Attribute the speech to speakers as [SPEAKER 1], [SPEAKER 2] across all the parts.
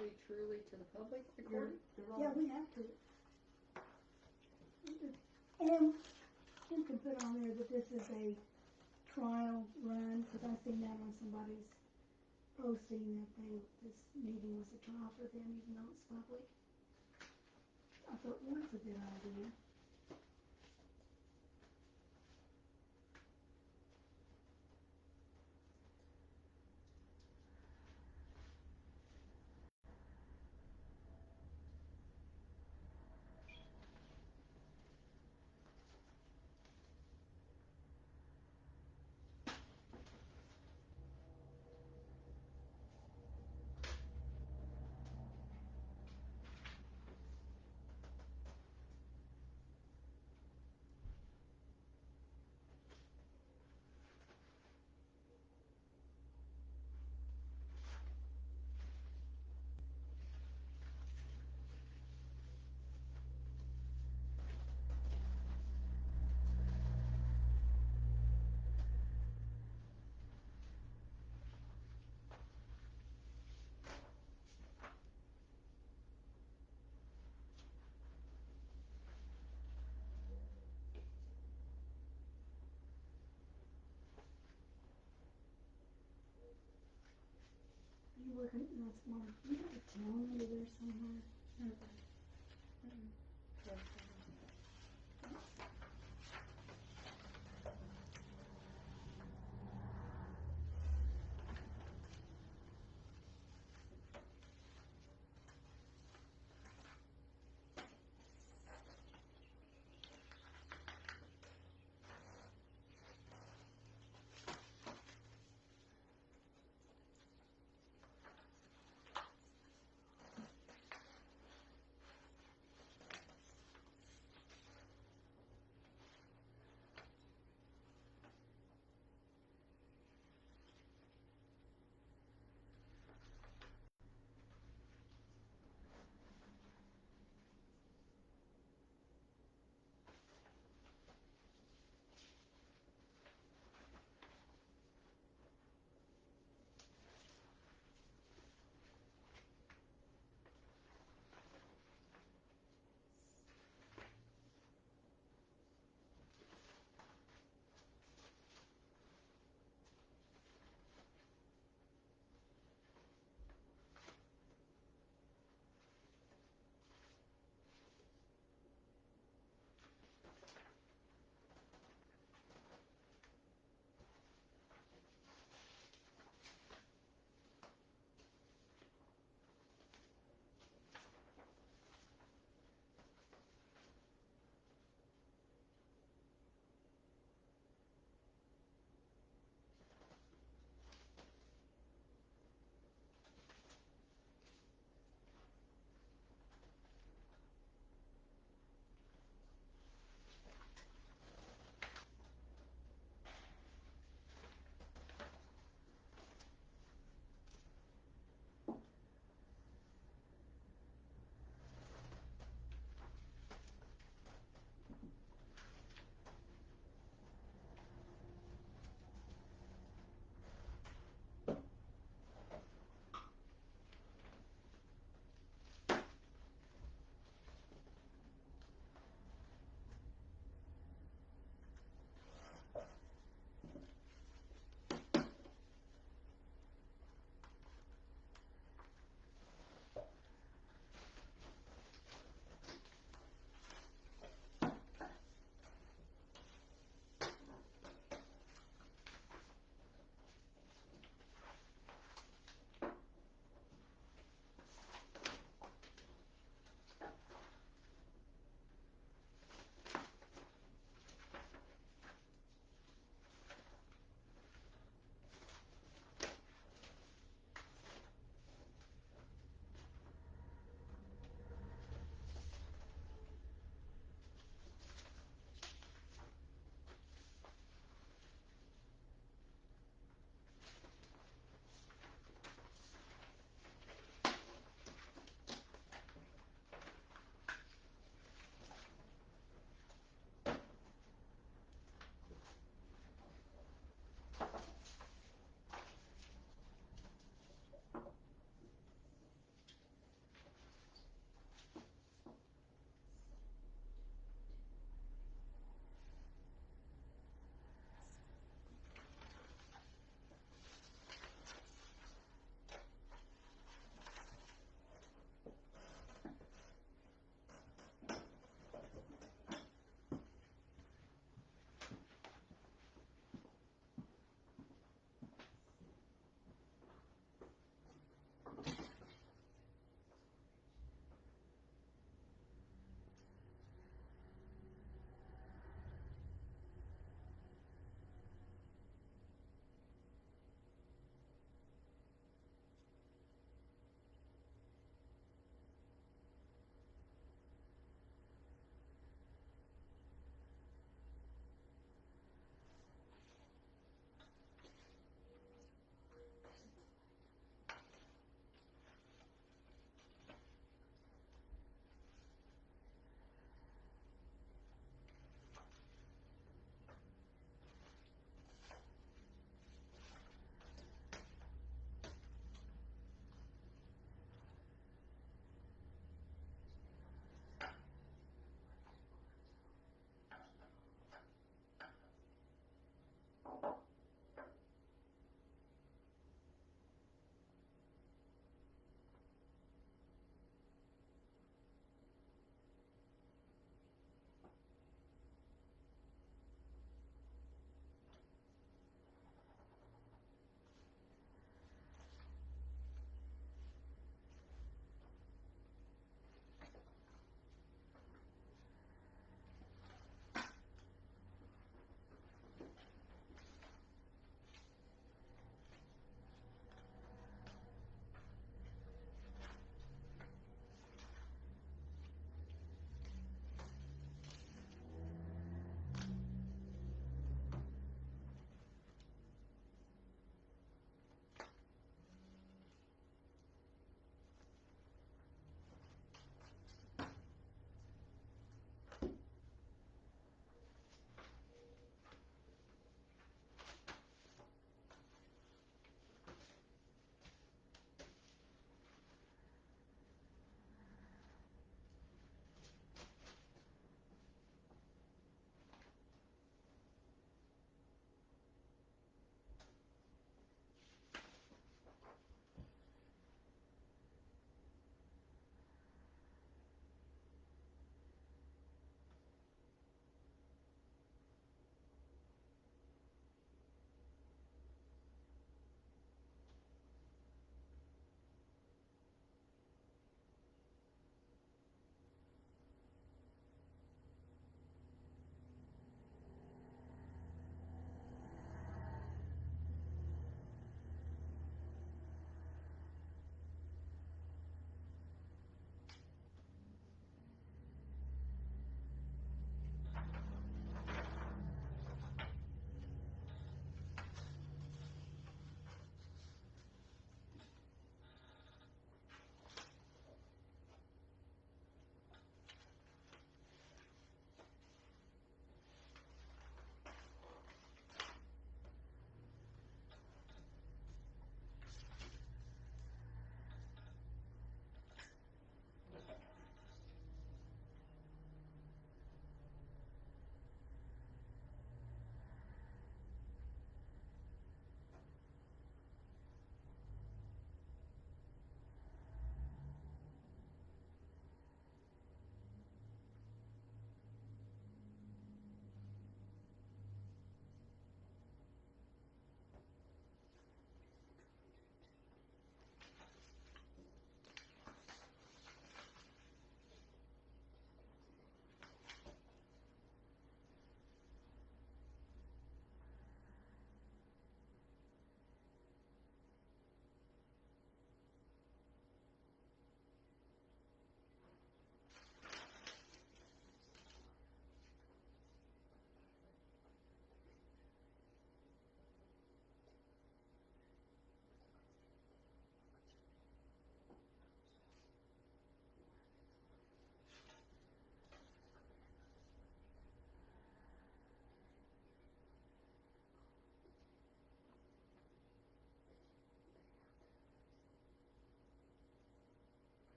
[SPEAKER 1] we truly to the public recording?
[SPEAKER 2] Yeah, we have to. And Kim can put on there that this is a trial run, because I seen that on somebody's posting that this meeting was a trial for them, even though it's public. I thought, well, that's a good idea. You looking at that's more, you have a tone under there somewhere.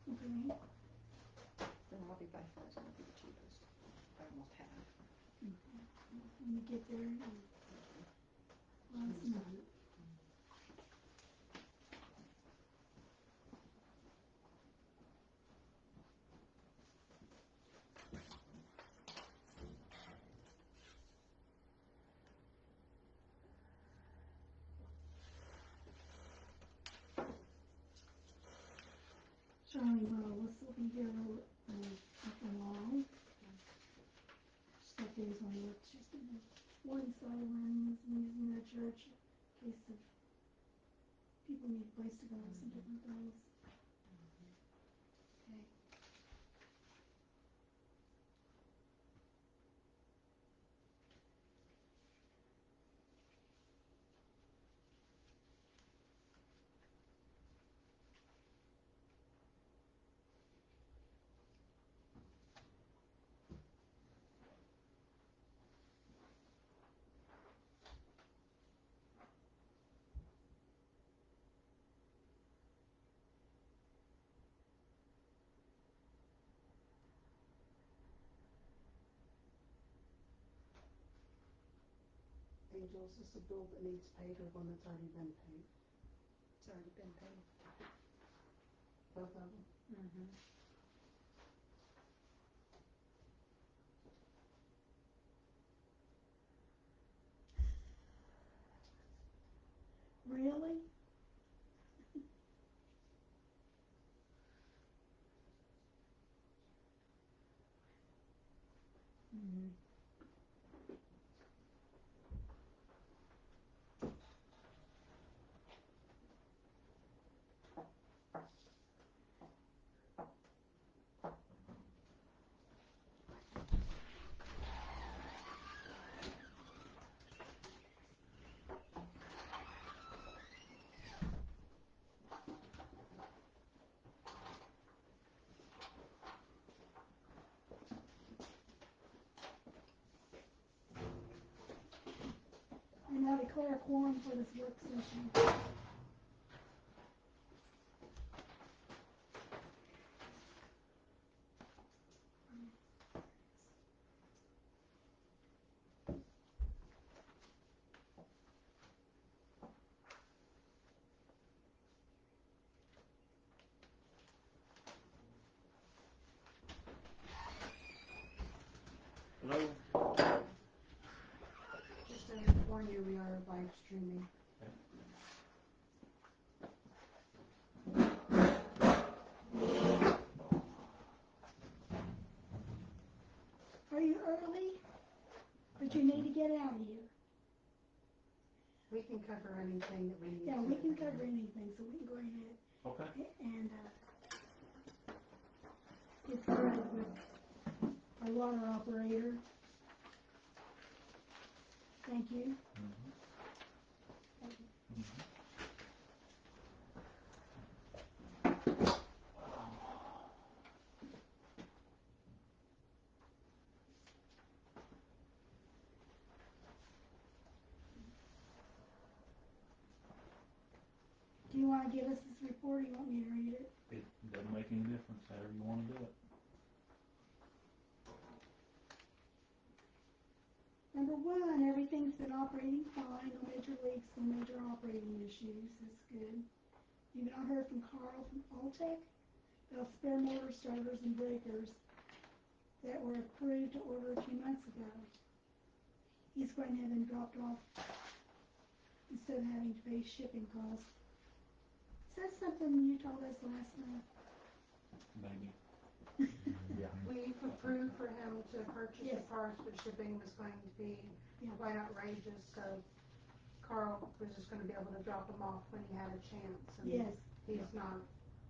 [SPEAKER 2] Okay.
[SPEAKER 1] Then Robbie by far is gonna be the cheapest, by almost half.
[SPEAKER 2] When you get there, you let us know. Charlie, well, this will be here after long. Stuff is when we're just in one side rooms and using the church in case of people need a place to go and some different things. Okay.
[SPEAKER 3] Angel, is this a bill that needs paid or one that's already been paid?
[SPEAKER 1] It's already been paid.
[SPEAKER 3] Both of them?
[SPEAKER 1] Mm-hmm.
[SPEAKER 2] Really?
[SPEAKER 1] Mm-hmm.
[SPEAKER 2] I now declare a quorum for this work session.
[SPEAKER 4] Hello?
[SPEAKER 3] Just to warn you, we are live streaming.
[SPEAKER 2] Are you early? But you need to get out of here.
[SPEAKER 3] We can cover anything that we need to.
[SPEAKER 2] Yeah, we can cover anything, so we can go ahead
[SPEAKER 4] Okay.
[SPEAKER 2] and get started with our water operator. Thank you.
[SPEAKER 4] Mm-hmm. Mm-hmm.
[SPEAKER 2] Do you want to give us this report or you want me to read it?
[SPEAKER 4] It doesn't make any difference, however you want to do it.
[SPEAKER 2] Number one, everything's been operating fine, no major leaks, no major operating issues, that's good. You've not heard from Carl from Alltech about spare motor starters and breakers that were approved to order 2 months ago. He's going to have them dropped off instead of having to pay shipping costs. Is that something you told us last month?
[SPEAKER 4] Maybe. Yeah.
[SPEAKER 3] We've approved for him to purchase the
[SPEAKER 2] Yes.
[SPEAKER 3] parts, but shipping was going to be
[SPEAKER 2] Yeah.
[SPEAKER 3] quite outrageous, so Carl was just gonna be able to drop them off when he had a chance. And
[SPEAKER 2] Yes,
[SPEAKER 3] he's not,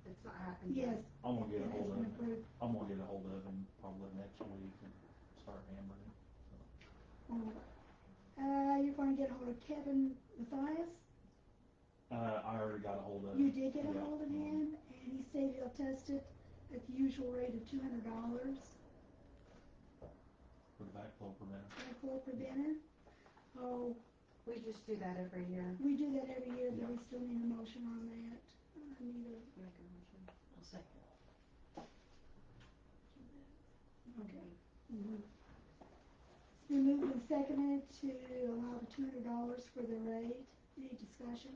[SPEAKER 3] it's not happened
[SPEAKER 2] yes.
[SPEAKER 3] yet.
[SPEAKER 4] I'm gonna get
[SPEAKER 2] It
[SPEAKER 4] a
[SPEAKER 2] has
[SPEAKER 4] hold
[SPEAKER 2] been
[SPEAKER 4] of him.
[SPEAKER 2] approved.
[SPEAKER 4] I'm gonna get a hold of him probably next week and start hammering it.
[SPEAKER 2] You're going to get a hold of Kevin Mathias?
[SPEAKER 4] I already got a hold of him.
[SPEAKER 2] You did get a
[SPEAKER 4] Yeah.
[SPEAKER 2] hold of him, and he said he'll test it at the usual rate of $200.
[SPEAKER 4] For the backflow preventer.
[SPEAKER 2] Backflow preventer. Oh,
[SPEAKER 3] We just do that every year.
[SPEAKER 2] we do that every year, but
[SPEAKER 4] Yeah.
[SPEAKER 2] we still need a motion on that. I need a
[SPEAKER 1] Make a motion.
[SPEAKER 3] I'll second.
[SPEAKER 2] seconded to allow the $200 for the rate. Any discussion?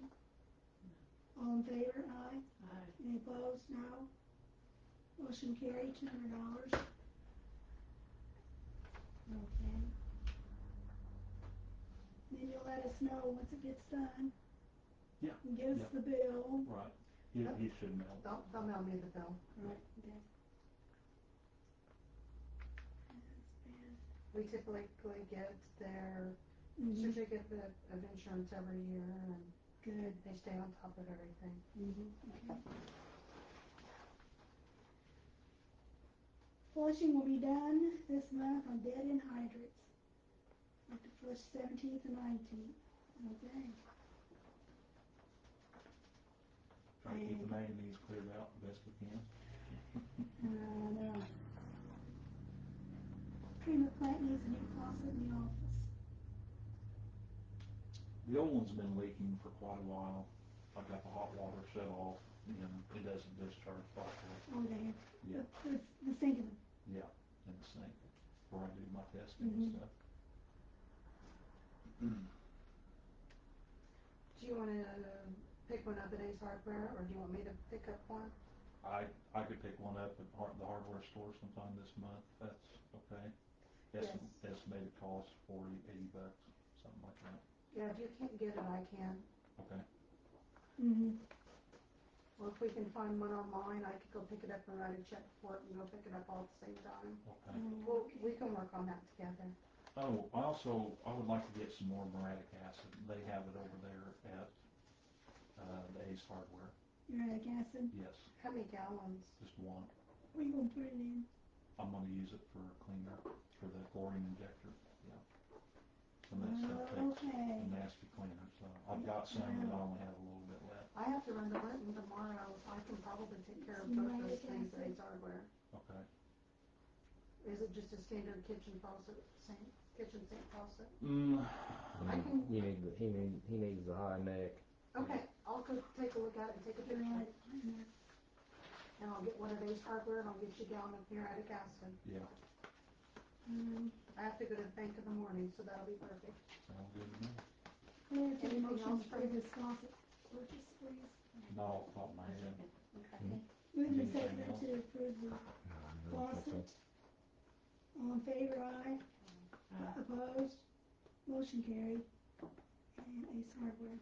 [SPEAKER 2] All in favor? Aye.
[SPEAKER 1] Aye.
[SPEAKER 2] Any opposed? No. Motion carried, $200. Okay. Then you'll let us know once it gets done.
[SPEAKER 4] Yeah,
[SPEAKER 2] And give us
[SPEAKER 4] yeah.
[SPEAKER 2] the bill.
[SPEAKER 4] Right, he should know.
[SPEAKER 3] They'll mail me the bill.
[SPEAKER 2] Right, okay. That's
[SPEAKER 3] We typically get their
[SPEAKER 2] bad.
[SPEAKER 3] certificate of insurance every year, and
[SPEAKER 2] Good.
[SPEAKER 3] they stay on top of everything.
[SPEAKER 2] Okay. Flushing will be done this month on dead end hydrants. Like the first 17th and 19th. Okay.
[SPEAKER 4] Try to keep the manganese cleared out the best we can.
[SPEAKER 2] No. Treatment plant needs a new faucet in the office.
[SPEAKER 4] The old one's been leaking for quite a while. I've got the hot water shut off and it doesn't discharge properly.
[SPEAKER 2] Oh, there.
[SPEAKER 4] Yeah.
[SPEAKER 2] The sinking.
[SPEAKER 4] Yeah, in the sink where I do my testing and stuff.
[SPEAKER 3] Do you want to pick one up at Ace Hardware, or do you want me to pick up one?
[SPEAKER 4] I could pick one up at the hardware store sometime this month. That's okay.
[SPEAKER 3] Yes.
[SPEAKER 4] Estimated cost $40-80, something like that.
[SPEAKER 3] Yeah, if you can't get it, I can.
[SPEAKER 4] Okay.
[SPEAKER 3] Or if we can find one online, I could go pick it up and write a check for it and go pick it up all at the same time.
[SPEAKER 4] Okay.
[SPEAKER 3] Well, we can work on that together.
[SPEAKER 4] Oh, I would like to get some more muriatic acid. They have it over there at the Ace Hardware.
[SPEAKER 2] Uric acid.
[SPEAKER 4] Yes,
[SPEAKER 3] How many gallons?
[SPEAKER 4] just one.
[SPEAKER 2] Where you gonna put it in?
[SPEAKER 4] I'm going to use it for cleaner, for the chlorine injector. Yeah. Some of that stuff takes
[SPEAKER 2] Okay.
[SPEAKER 4] a nasty cleaner. So I've got some, but I only have a little bit left.
[SPEAKER 3] I have to run to Linton tomorrow. I can probably take care of both those things at Ace Hardware.
[SPEAKER 4] Okay.
[SPEAKER 3] Is it just a standard kitchen faucet, kitchen sink faucet?
[SPEAKER 4] I
[SPEAKER 3] can-
[SPEAKER 5] He needs the high neck.
[SPEAKER 3] Okay, I'll go take a look at it and take a picture.
[SPEAKER 2] Right.
[SPEAKER 3] And I'll get one of Ace Hardware and I'll get you a gallon of muriatic acid.
[SPEAKER 4] Yeah,
[SPEAKER 3] I have to go to the bank in the morning, so that'll be perfect.
[SPEAKER 4] sounds good to me.
[SPEAKER 2] Clear to the
[SPEAKER 3] Anything
[SPEAKER 2] motion
[SPEAKER 3] else
[SPEAKER 2] for
[SPEAKER 3] from-
[SPEAKER 2] this faucet purchase, please.
[SPEAKER 4] Not off the top of my head.
[SPEAKER 3] Okay.
[SPEAKER 2] Moving
[SPEAKER 4] Anything
[SPEAKER 2] second
[SPEAKER 4] else?
[SPEAKER 2] to approve the faucet. All in favor, aye. Opposed? Motion carried. And Ace Hardware.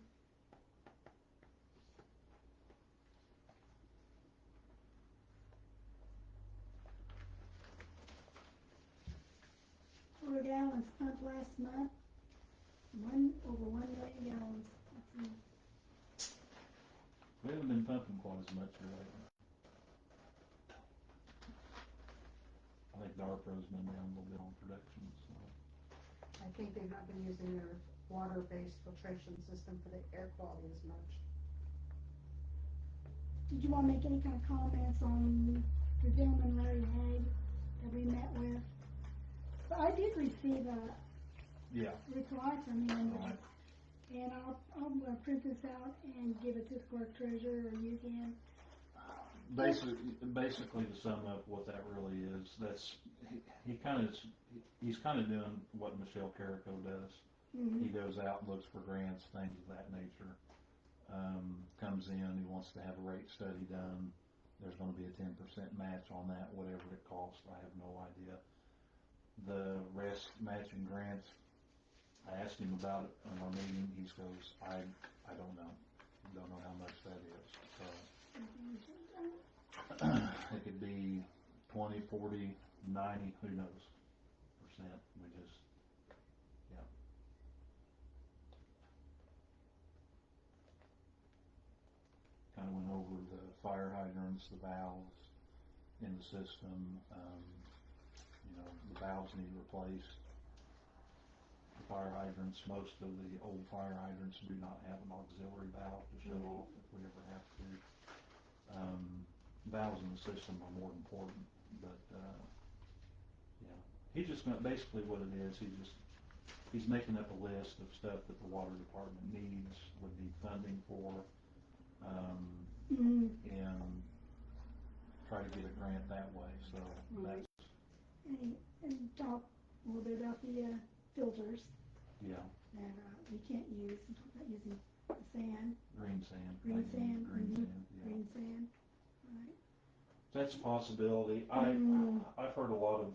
[SPEAKER 2] Total gallons pumped last month, over 1 million gallons. That's
[SPEAKER 4] We haven't been pumping quite as much lately. I think Darpro's been down a little bit on production, so.
[SPEAKER 3] I think they've not been using their water-based filtration system for the air quality as much.
[SPEAKER 2] Did you want to make any kind of comments on the gentleman Larry Haig that we met with? But I did receive a
[SPEAKER 4] Yeah.
[SPEAKER 2] reply from him,
[SPEAKER 4] Right.
[SPEAKER 2] and I'm going to print this out and give it to the clerk treasurer, or you can.
[SPEAKER 4] Basically, to sum up what that really is, he's kind of doing what Michelle Carrico does. He goes out and looks for grants, things of that nature. Comes in, he wants to have a rate study done. There's going to be a 10% match on that, whatever it costs. I have no idea. The rest matching grants, I asked him about it in our meeting. He goes, I don't know. Don't know how much that is. So it could be 20, 40, 90, who knows, percent. We just, yeah. Kind of went over the fire hydrants, the valves in the system. The valves need replaced. The fire hydrants, most of the old fire hydrants do not have an auxiliary valve to shut off if we ever have to. Valves in the system are more important, but he just basically what it is. He's making up a list of stuff that the water department needs, would need funding for, and try to get a grant that way. So
[SPEAKER 2] Right.
[SPEAKER 4] that's
[SPEAKER 2] And talk a little bit about the filters
[SPEAKER 4] Yeah,
[SPEAKER 2] that, we can't use, I'm talking about using the sand,
[SPEAKER 4] green sand.
[SPEAKER 2] green sand,
[SPEAKER 4] Green
[SPEAKER 2] mhm,
[SPEAKER 4] sand, yeah.
[SPEAKER 2] green sand, right?
[SPEAKER 4] That's a possibility. I've heard a lot of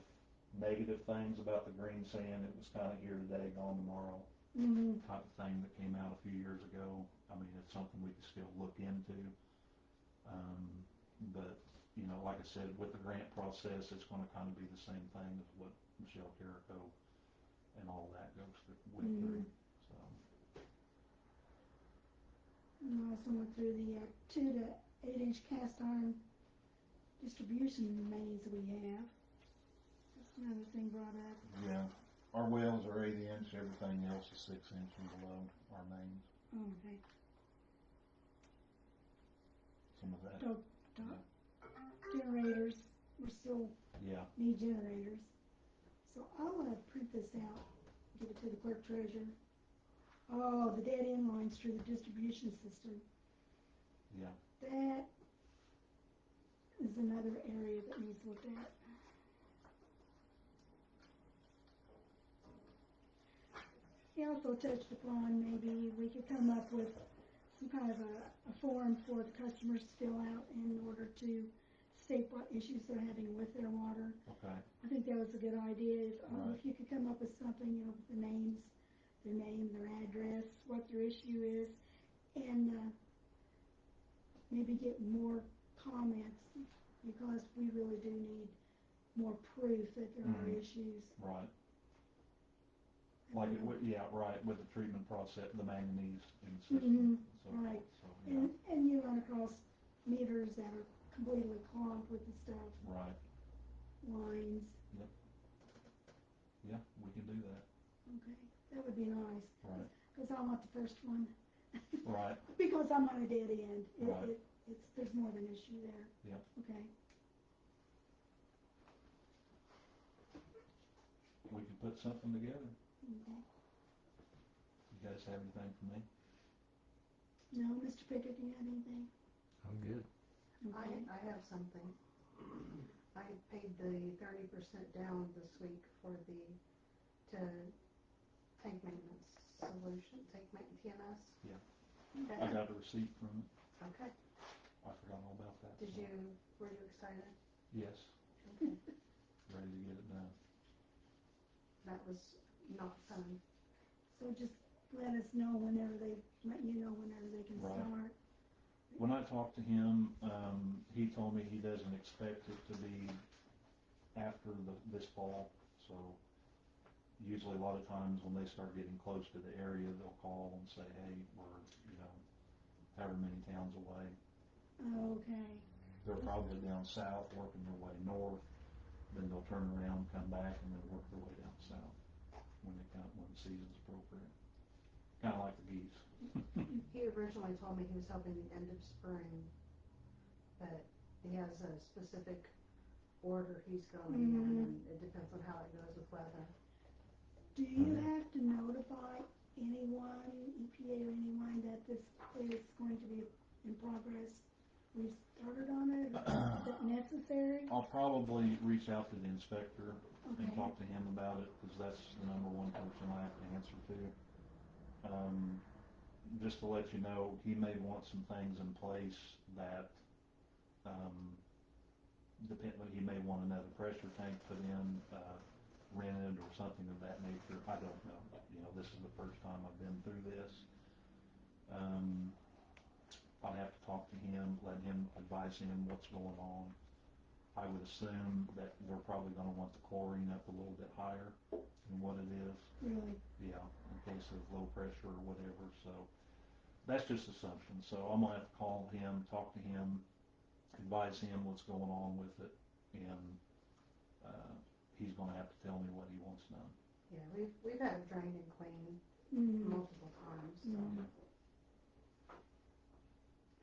[SPEAKER 4] negative things about the green sand. It was kind of here today, gone tomorrow
[SPEAKER 2] Mm-hmm,
[SPEAKER 4] type of thing that came out a few years ago. I mean, it's something we could still look into. But, you know, like I said, with the grant process, it's going to kind of be the same thing as what Michelle Carrico and all that goes through, went through. So,
[SPEAKER 2] and I also went through the, 2 to 8 inch cast iron distribution mains we have. That's another thing brought up.
[SPEAKER 4] yeah. Our wells are 8 inch, everything else is 6 inch and below our mains.
[SPEAKER 2] Oh, okay.
[SPEAKER 4] Some of that,
[SPEAKER 2] So, generators, we're still
[SPEAKER 4] yeah.
[SPEAKER 2] need generators. So I want to print this out, give it to the clerk treasurer. Oh, the dead end lines through the distribution system.
[SPEAKER 4] Yeah.
[SPEAKER 2] That is another area that needs looked at. He also touched upon maybe we could come up with some kind of a form for the customers to fill out in order to state what issues they're having with their water.
[SPEAKER 4] Okay.
[SPEAKER 2] I think that was a good idea.
[SPEAKER 4] Right.
[SPEAKER 2] If you could come up with something, you know, with the names, their name, their address, what their issue is, and maybe get more comments, because we really do need more proof that there are issues.
[SPEAKER 4] Right. Like it would, yeah, right, with the treatment process, the manganese in the system. So,
[SPEAKER 2] right.
[SPEAKER 4] So, yeah.
[SPEAKER 2] And you run across meters that are completely clogged with the stuff,
[SPEAKER 4] Right.
[SPEAKER 2] lines.
[SPEAKER 4] Yeah, we can do that.
[SPEAKER 2] Okay, that would be nice.
[SPEAKER 4] Right.
[SPEAKER 2] Because I want the first one.
[SPEAKER 4] Right.
[SPEAKER 2] Because I'm on a dead end.
[SPEAKER 4] Right.
[SPEAKER 2] There's more of an issue there.
[SPEAKER 4] Yep.
[SPEAKER 2] Okay.
[SPEAKER 4] We can put something together.
[SPEAKER 2] Okay.
[SPEAKER 4] You guys have anything for me?
[SPEAKER 2] No, Mr. Pickett, do you have anything?
[SPEAKER 5] I'm good.
[SPEAKER 2] Okay.
[SPEAKER 3] I have something. I paid the 30% down this week for the, to tank maintenance solution, TMS.
[SPEAKER 4] Yeah.
[SPEAKER 3] Okay.
[SPEAKER 4] I got a receipt from it.
[SPEAKER 3] Okay.
[SPEAKER 4] I forgot all about that.
[SPEAKER 3] Did
[SPEAKER 4] so.
[SPEAKER 3] were you excited?
[SPEAKER 4] Yes.
[SPEAKER 3] Okay.
[SPEAKER 4] Ready to get it done.
[SPEAKER 3] That was not fun.
[SPEAKER 2] So just let us know whenever they can
[SPEAKER 4] Right.
[SPEAKER 2] start.
[SPEAKER 4] When I talked to him, he told me he doesn't expect it to be after this fall. So usually a lot of times when they start getting close to the area, they'll call and say, hey, we're, you know, however many towns away.
[SPEAKER 2] Okay.
[SPEAKER 4] They're probably down south working their way north. Then they'll turn around, come back, and then work their way down south when the season's appropriate. Kind of like the geese.
[SPEAKER 3] He originally told me he was hoping the end of spring, but he has a specific order he's going in, and it depends on how it goes with weather.
[SPEAKER 2] Do you have to notify anyone, EPA or anyone, that this is going to be in progress? We've started on it? Is that necessary?
[SPEAKER 4] I'll probably reach out to the inspector and
[SPEAKER 2] Okay.
[SPEAKER 4] talk to him about it, because that's the number one person I have to answer to. Just to let you know, he may want some things in place that, he may want another pressure tank put in, rented or something of that nature. I don't know. You know, this is the first time I've been through this. I'll have to talk to him, let him advise him what's going on. I would assume that we're probably going to want the chlorine up a little bit higher than what it is.
[SPEAKER 2] Really?
[SPEAKER 4] Yeah, in case of low pressure or whatever. So that's just assumption. So I'm going to have to call him, talk to him, advise him what's going on with it, and he's going to have to tell me what he wants done.
[SPEAKER 3] Yeah, we've had it drained and cleaned multiple times. So.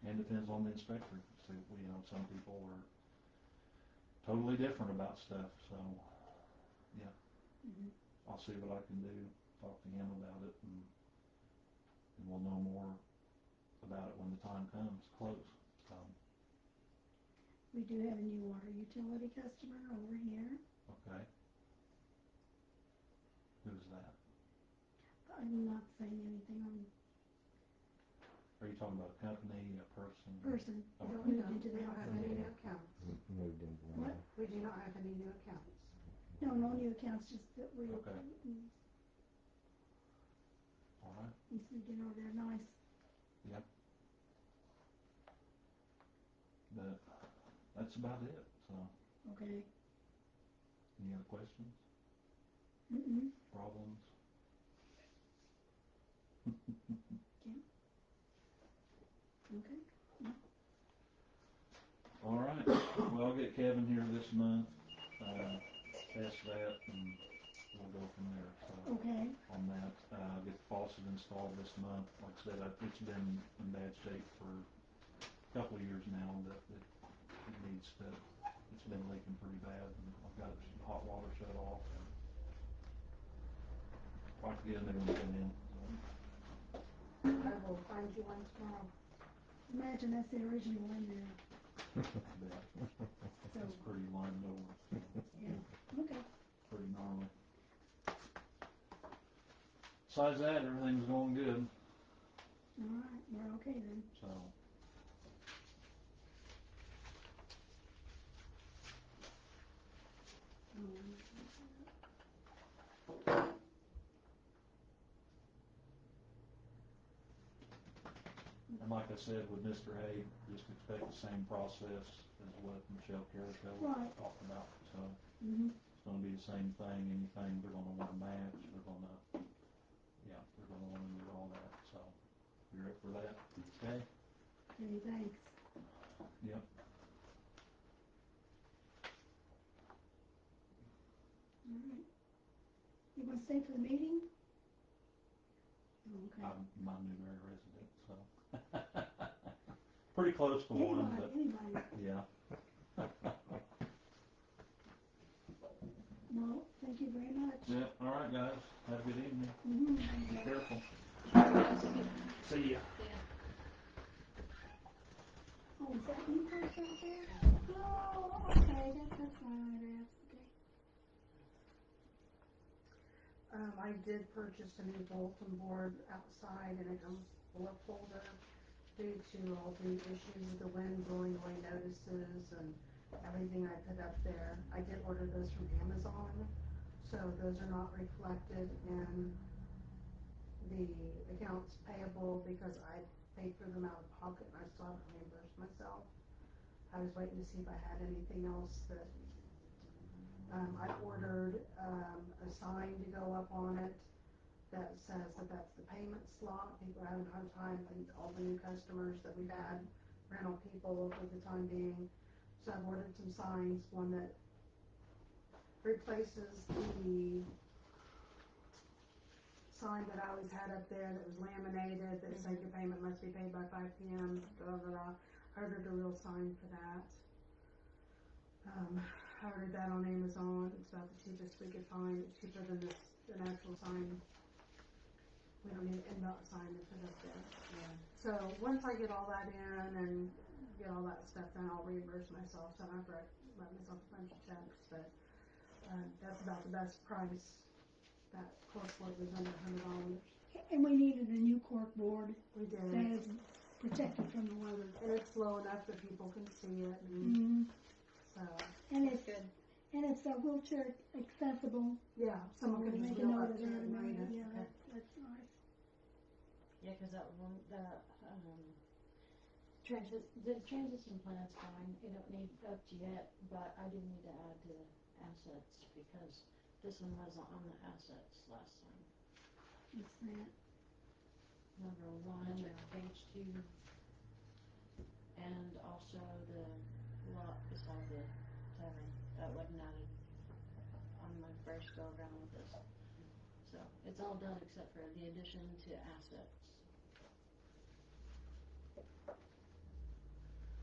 [SPEAKER 4] And depends on the inspector. So, you know, some people are totally different about stuff. So, yeah, I'll see what I can do. Talk to him about it, and we'll know more about it when the time comes close. So,
[SPEAKER 2] We do have a new water utility customer over here.
[SPEAKER 4] okay. Who's that?
[SPEAKER 2] I'm not saying anything on
[SPEAKER 4] Are you talking about a company, a person?
[SPEAKER 2] person
[SPEAKER 4] Oh,
[SPEAKER 2] that
[SPEAKER 3] We
[SPEAKER 2] moved
[SPEAKER 3] don't,
[SPEAKER 2] into
[SPEAKER 3] we
[SPEAKER 2] the
[SPEAKER 3] don't
[SPEAKER 2] house.
[SPEAKER 3] have any new accounts.
[SPEAKER 5] Moved into
[SPEAKER 2] What?
[SPEAKER 5] one.
[SPEAKER 3] We do not have any new accounts.
[SPEAKER 2] No, no new accounts, just that we,
[SPEAKER 4] Okay. All right.
[SPEAKER 2] he's thinking, oh, they're nice.
[SPEAKER 4] But that's about it. So,
[SPEAKER 2] Okay.
[SPEAKER 4] any other questions,
[SPEAKER 2] Mm-mm.
[SPEAKER 4] problems?
[SPEAKER 2] Okay.
[SPEAKER 4] All right. Well, I'll get Kevin here this month. Test that, and we'll go from there. So
[SPEAKER 2] Okay.
[SPEAKER 4] on that, get the faucet installed this month. Like I said, it's been in bad shape for a couple of years now. That it needs to. It's been leaking pretty bad, and I've got hot water shut off. And I'd like to get a new one put in.
[SPEAKER 3] I will find you one tomorrow.
[SPEAKER 2] Imagine that's the original one there. So,
[SPEAKER 4] It's pretty lined over. So
[SPEAKER 2] yeah. Okay.
[SPEAKER 4] pretty gnarly. Besides that, everything's going good.
[SPEAKER 2] All right. We're okay then.
[SPEAKER 4] So. And like I said, with Mr. A, just expect the same process as what Michelle Carrico
[SPEAKER 2] Right.
[SPEAKER 4] talked about. So
[SPEAKER 2] Mm-hmm.
[SPEAKER 4] it's going to be the same thing. Anything they're going to want to match. They're going to, they're going to want to do all that. So you're up for that? Okay.
[SPEAKER 2] Okay, thanks.
[SPEAKER 4] Yep.
[SPEAKER 2] All right. You want to stay for the meeting? Oh, okay.
[SPEAKER 4] I'm my Newberry resident, so pretty close to one, but
[SPEAKER 2] Anybody.
[SPEAKER 4] yeah.
[SPEAKER 2] Well, thank you very much.
[SPEAKER 4] Yeah. All right, guys. Have a good evening.
[SPEAKER 2] Mm-hmm.
[SPEAKER 4] Be careful. See ya.
[SPEAKER 2] Oh, is that you folks out there? Oh, okay, that's why I wanted to ask, okay.
[SPEAKER 3] I did purchase a new bulletin board outside, and it comes full of folder due to all the issues with the wind blowing away notices and everything I put up there. I did order those from Amazon, so those are not reflected in the accounts payable because I paid for them out of pocket and I still haven't reimbursed myself. I was waiting to see if I had anything else that I ordered a sign to go up on it that says that that's the payment slot. People are having a hard time, and all the new customers that we've had, rental people for the time being. So I've ordered some signs, one that replaces the sign that I always had up there that was laminated that said your payment must be paid by 5 p.m. Blah, blah, blah. I ordered a real sign for that. I ordered that on Amazon. It's about the cheapest we could find. It's cheaper than an actual sign. We don't need an NDOT sign to put up there. Yeah. So once I get all that in and get all that stuff done, I'll reimburse myself. So I don't have to write myself a bunch of checks, but that's about the best price. That corkboard was under $100.
[SPEAKER 2] And we needed a new cork board
[SPEAKER 3] We did.
[SPEAKER 2] that is protected from the weather.
[SPEAKER 3] And it's low enough that people can see it. And
[SPEAKER 2] Mm-hmm.
[SPEAKER 3] so,
[SPEAKER 2] And it's good. And it's wheelchair accessible.
[SPEAKER 3] yeah, someone
[SPEAKER 2] We'll
[SPEAKER 3] can just
[SPEAKER 2] make a
[SPEAKER 3] go
[SPEAKER 2] note
[SPEAKER 3] up
[SPEAKER 2] of
[SPEAKER 3] to
[SPEAKER 2] that
[SPEAKER 3] it
[SPEAKER 2] and
[SPEAKER 3] and read
[SPEAKER 2] everything.
[SPEAKER 3] it.
[SPEAKER 2] Yeah,
[SPEAKER 3] Okay.
[SPEAKER 2] that's nice.
[SPEAKER 6] Yeah, because the transition plan's fine. It don't need upped yet, but I do need to add to assets because this one wasn't on the assets last time.
[SPEAKER 2] What's that?
[SPEAKER 6] Number 1, page 2, and also the lot beside the tavern that wasn't added on my first go around with this. So it's all done except for the addition to assets.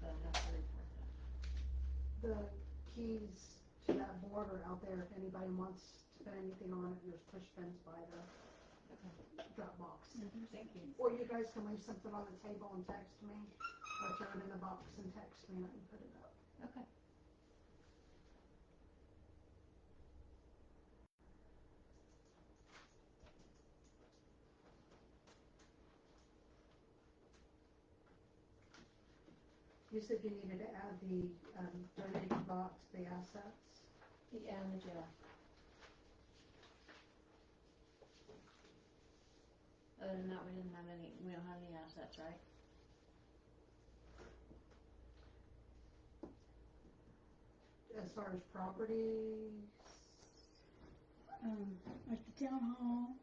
[SPEAKER 6] But I have to report that.
[SPEAKER 3] The keys to that board are out there if anybody wants to put anything on it. There's push pins by the drop box.
[SPEAKER 6] Thank you.
[SPEAKER 3] Or you guys can leave something on the table and text me, or throw it in the box and text me and I can put it up.
[SPEAKER 6] Okay.
[SPEAKER 3] you said you needed to add the, donated lot to the assets?
[SPEAKER 6] Yeah, and the jail. Other than that, we don't have any assets, right?
[SPEAKER 3] As far as property,
[SPEAKER 2] Like the town hall,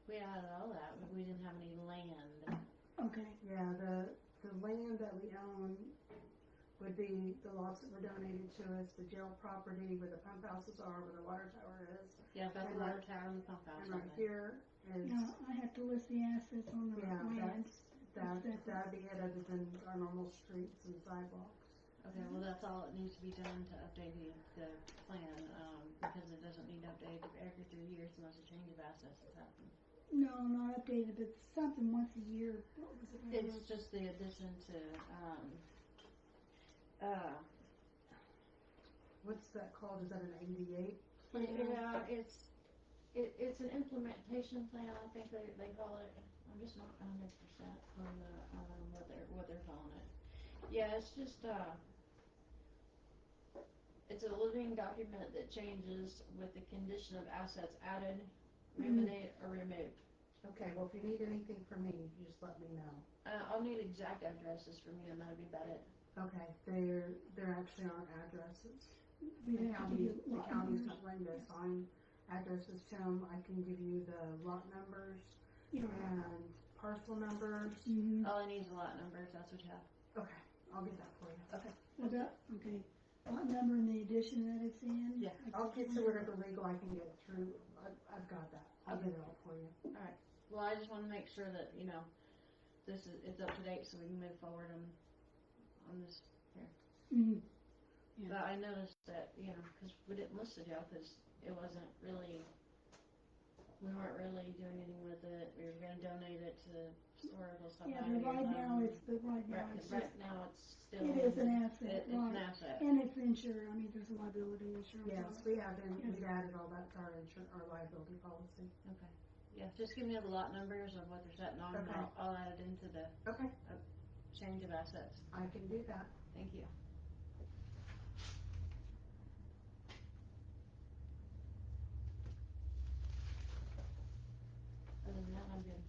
[SPEAKER 6] We added all that, but we didn't have any land.
[SPEAKER 2] okay,
[SPEAKER 3] yeah, the land that we own would be the lots that were donated to us, the jail property where the pump houses are, where the water tower is.
[SPEAKER 6] Yeah, got the
[SPEAKER 3] And
[SPEAKER 6] water tower and the pump house
[SPEAKER 3] And
[SPEAKER 6] on
[SPEAKER 3] right
[SPEAKER 6] there.
[SPEAKER 3] here is,
[SPEAKER 2] now, I have to list the assets on the
[SPEAKER 3] yeah,
[SPEAKER 2] land.
[SPEAKER 3] that'd be it other than our normal streets and sidewalks.
[SPEAKER 6] Okay, well, that's all that needs to be done to update the plan, because it doesn't need updated every 3 years unless a change of assets has happened.
[SPEAKER 2] No, not updated, but something once a year, what was it?
[SPEAKER 6] It's just the addition to,
[SPEAKER 3] What's that called? Is that an 88?
[SPEAKER 6] yeah, it's an implementation plan, I think they call it. I'm just not 100% on the, what they're calling it. Yeah, it's just, it's a living document that changes with the condition of assets added, eliminate, or removed.
[SPEAKER 3] Okay, well, if you need anything from me, you just let me know.
[SPEAKER 6] I'll need exact addresses from you, and that'll be about it.
[SPEAKER 3] Okay, there actually aren't addresses.
[SPEAKER 2] We
[SPEAKER 3] The
[SPEAKER 2] have to give
[SPEAKER 3] county's
[SPEAKER 2] lot
[SPEAKER 3] not
[SPEAKER 2] numbers.
[SPEAKER 3] going to assign addresses to them. I can give you the lot numbers
[SPEAKER 2] Yeah.
[SPEAKER 3] and parcel numbers.
[SPEAKER 2] Mm-hmm.
[SPEAKER 6] All I need is a lot numbers, that's what you have.
[SPEAKER 3] Okay, I'll get that for you.
[SPEAKER 6] Okay.
[SPEAKER 2] Okay, lot number and the addition that it's in?
[SPEAKER 6] Yeah.
[SPEAKER 3] I'll get to whatever legal I can get through. I've got that. I'll get it all for you.
[SPEAKER 6] Well, I just wanna make sure that, it's up to date so we can move forward on this.
[SPEAKER 2] Mm-hmm. Yeah.
[SPEAKER 6] But I noticed that, cause we didn't list the jail, cause it wasn't really, we weren't really doing anything with it. We were gonna donate it to historical stuff.
[SPEAKER 2] Yeah, but right now it's just,
[SPEAKER 6] Right now it's still.
[SPEAKER 2] it is an asset,
[SPEAKER 6] It's an
[SPEAKER 2] right,
[SPEAKER 6] asset.
[SPEAKER 2] and it's insured, I mean, there's liability insurance on
[SPEAKER 3] Yes,
[SPEAKER 2] it.
[SPEAKER 3] we have, and
[SPEAKER 2] Yes.
[SPEAKER 3] we've added all that to our our liability policy.
[SPEAKER 6] Okay. Yeah, just give me the lot numbers of what they're setting on, and
[SPEAKER 3] Okay.
[SPEAKER 6] I'll add it into the
[SPEAKER 3] Okay,
[SPEAKER 6] change of assets.
[SPEAKER 3] I can do that.
[SPEAKER 6] Thank you. Other than that, I'm good.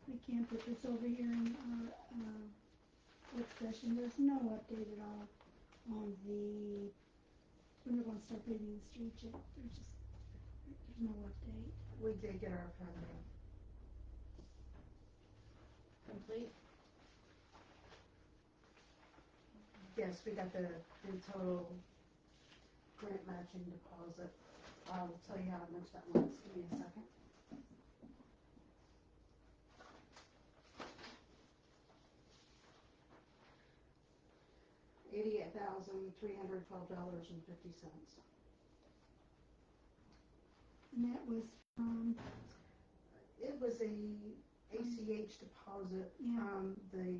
[SPEAKER 2] We can't put this over here in our, work session, there's no update at all on when they're gonna start paving the streets yet, there's no update.
[SPEAKER 3] We did get our funding.
[SPEAKER 6] Complete?
[SPEAKER 3] Yes, we got the total grant matching deposit. I'll tell you how much that was. Give me a second. $88,312.50.
[SPEAKER 2] And that was from,
[SPEAKER 3] It was a ACH deposit
[SPEAKER 2] Yeah.
[SPEAKER 3] from the,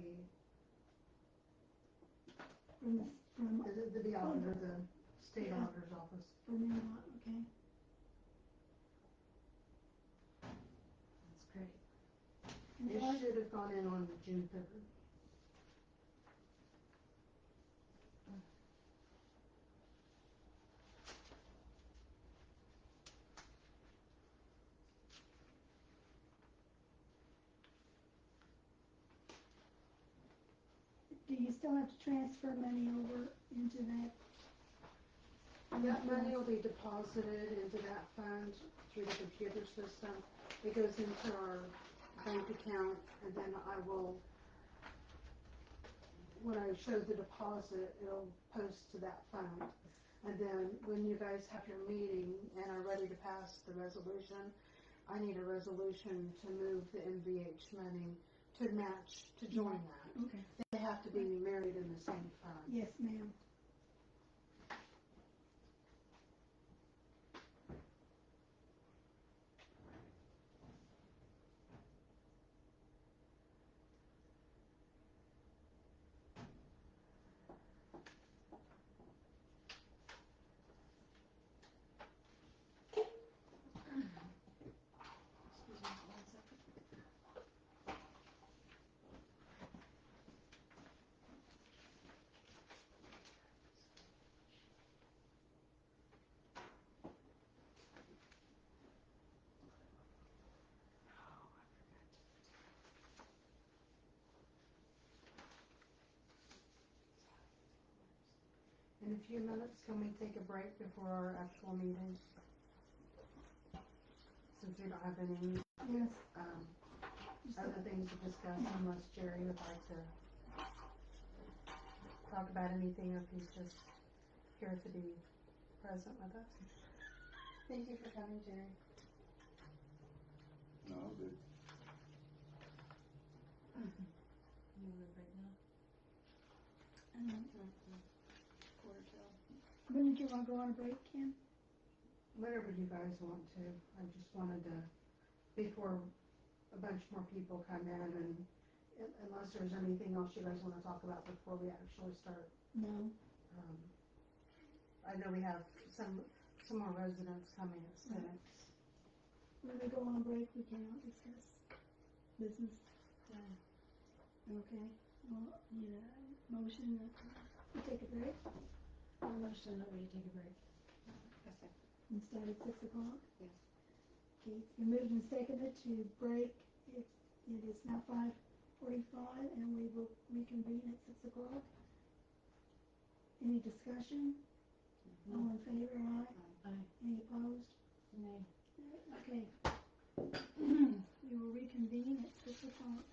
[SPEAKER 2] From,
[SPEAKER 3] The auditor, the state
[SPEAKER 2] Yeah.
[SPEAKER 3] auditor's office.
[SPEAKER 2] from me, okay.
[SPEAKER 6] That's great.
[SPEAKER 2] And
[SPEAKER 3] It
[SPEAKER 2] what-
[SPEAKER 3] should have gone in on June 3rd.
[SPEAKER 2] Do you still have to transfer money over into that?
[SPEAKER 3] That money will be deposited into that fund through the computer system. It goes into our bank account, and then I will, when I show the deposit, it'll post to that fund. And then when you guys have your meeting and are ready to pass the resolution, I need a resolution to move the MVH money to match, to join that.
[SPEAKER 2] Okay,
[SPEAKER 3] They have to be married in the same fund.
[SPEAKER 2] yes, ma'am.
[SPEAKER 6] Excuse me one second.
[SPEAKER 3] In a few minutes, can we take a break before our actual meeting? Since we don't have any,
[SPEAKER 2] Yes,
[SPEAKER 3] other things to discuss unless Jerry would like to talk about anything, or if he's just here to be present with us. Thank you for coming, Jerry.
[SPEAKER 7] No, I'm good.
[SPEAKER 6] You want a break now? Quarter till.
[SPEAKER 2] when did you want to go on a break, Kim?
[SPEAKER 3] Whatever you guys want to. I just wanted to, before a bunch more people come in, and unless there's anything else you guys want to talk about before we actually start.
[SPEAKER 2] No.
[SPEAKER 3] I know we have some more residents coming at 6.
[SPEAKER 2] When we go on break, we cannot discuss business. Okay, well, need a motion to take a break
[SPEAKER 6] I'll motion that we take a break.
[SPEAKER 1] I second.
[SPEAKER 2] and start at 6 o'clock?
[SPEAKER 1] Yes.
[SPEAKER 2] Okay, it's been moved and seconded to break. It is now 5:45 and we will reconvene at 6 o'clock. Any discussion? All in favor, aye?
[SPEAKER 6] Aye.
[SPEAKER 2] Any opposed?
[SPEAKER 6] Nay.
[SPEAKER 2] Okay. We will reconvene at 6 o'clock.